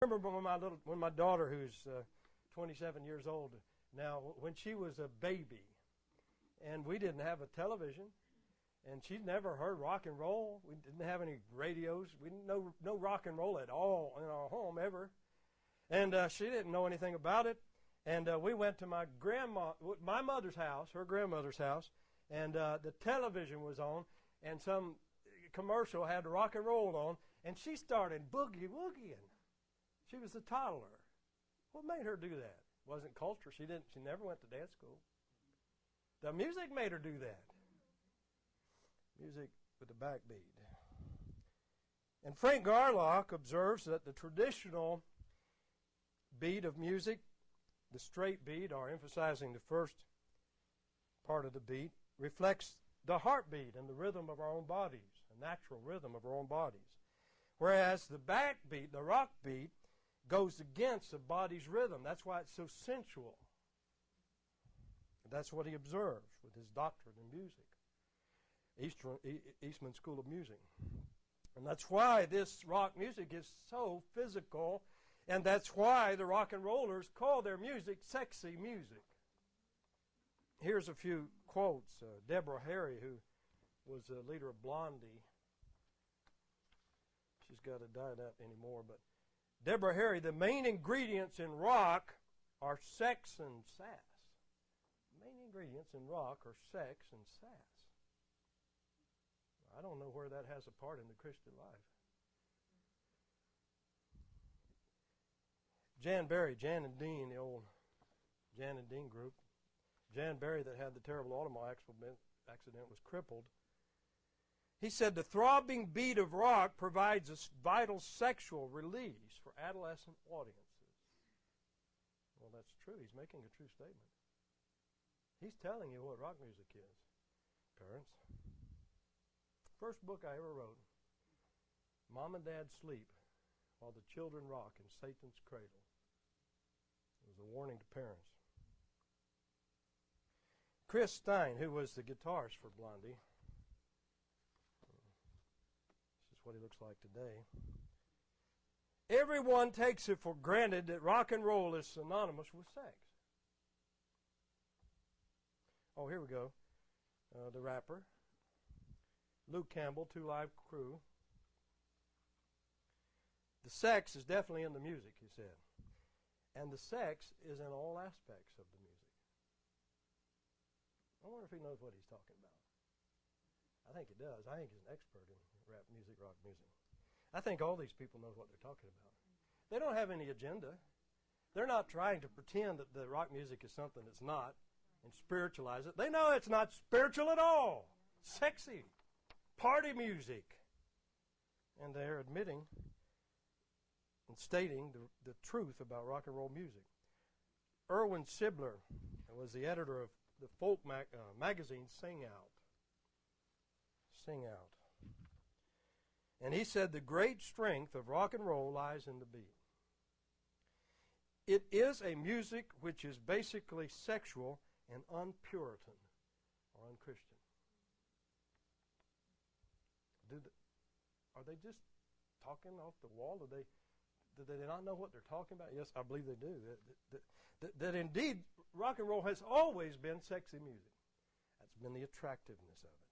remember when my daughter, who's 27 years old now, when she was a baby, and we didn't have a television, and she'd never heard rock and roll. We didn't have any radios. We didn't know no rock and roll at all in our home ever, and she didn't know anything about it. And we went to my mother's house, her grandmother's house, and the television was on, and some commercial had rock and roll on, and she started boogie-woogieing. She was a toddler. What made her do that? It wasn't culture. She never went to dance school. The music made her do that. Music with a backbeat. And Frank Garlock observes that the traditional beat of music, the straight beat, or emphasizing the first part of the beat, reflects the heartbeat and the rhythm of our own bodies, a natural rhythm of our own bodies. Whereas the backbeat, the rock beat, goes against the body's rhythm. That's why it's so sensual. That's what he observes with his doctorate in music, Eastman School of Music. And that's why this rock music is so physical, and that's why the rock and rollers call their music sexy music. Here's a few quotes. Deborah Harry, who was the leader of Blondie, she's got to die out anymore, but Deborah Harry, the main ingredients in rock are sex and sass. The main ingredients in rock are sex and sass. I don't know where that has a part in the Christian life. Jan Berry, Jan and Dean, the old Jan and Dean group. Jan Berry, that had the terrible automobile accident, was crippled. He said the throbbing beat of rock provides a vital sexual release for adolescent audiences. Well, that's true. He's making a true statement. He's telling you what rock music is, parents. First book I ever wrote, Mom and Dad Sleep While the Children Rock in Satan's Cradle. It was a warning to parents. Chris Stein, who was the guitarist for Blondie, what he looks like today. Everyone takes it for granted that rock and roll is synonymous with sex. Oh, here we go. The rapper, Luke Campbell, Two Live Crew. The sex is definitely in the music, he said. And the sex is in all aspects of the music. I wonder if he knows what he's talking about. I think he does. I think he's an expert in rap music, rock music. I think all these people know what they're talking about. They don't have any agenda. They're not trying to pretend that the rock music is something it's not and spiritualize it. They know it's not spiritual at all. Sexy. Party music. And they're admitting and stating the truth about rock and roll music. Erwin Sibler was the editor of the folk magazine Sing Out. Sing Out. And he said the great strength of rock and roll lies in the beat. It is a music which is basically sexual and un-Puritan or un-Christian. Are they just talking off the wall? Do they not know what they're talking about? Yes, I believe they do. That indeed rock and roll has always been sexy music. That's been the attractiveness of it.